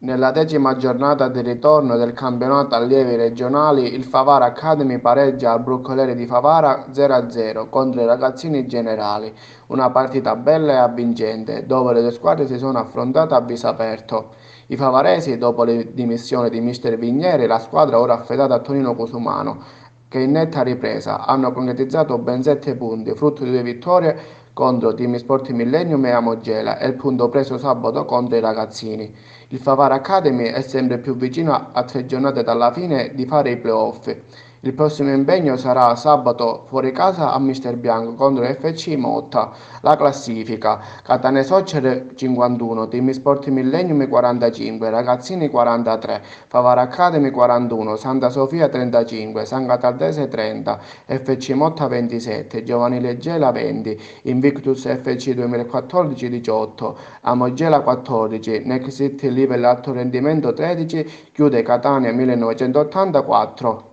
Nella decima giornata di ritorno del campionato allievi regionali, il Favara Academy pareggia al Broccoleri di Favara 0-0 contro i ragazzini generali, una partita bella e avvincente, dove le due squadre si sono affrontate a viso aperto. I favaresi, dopo le dimissioni di mister Vigneri, la squadra ora affidata a Tonino Cusumano, che in netta ripresa hanno concretizzato ben 7 punti, frutto di due vittorie contro Team Sport Millennium e Amogela e il punto preso sabato contro i ragazzini. Il Favara Academy è sempre più vicino a 3 giornate dalla fine di fare i playoff. Il prossimo impegno sarà sabato fuori casa a Mister Bianco contro FC Motta. La classifica: Catane Soccer 51, Team Sport Millennium 45, Ragazzini 43, Favara Academy 41, Santa Sofia 35, San Cataldese 30, FC Motta 27, Giovanile Gela 20, Invictus FC 2014 18, Amogela 14, Next City Live l'alto rendimento 13, chiude Catania 1984.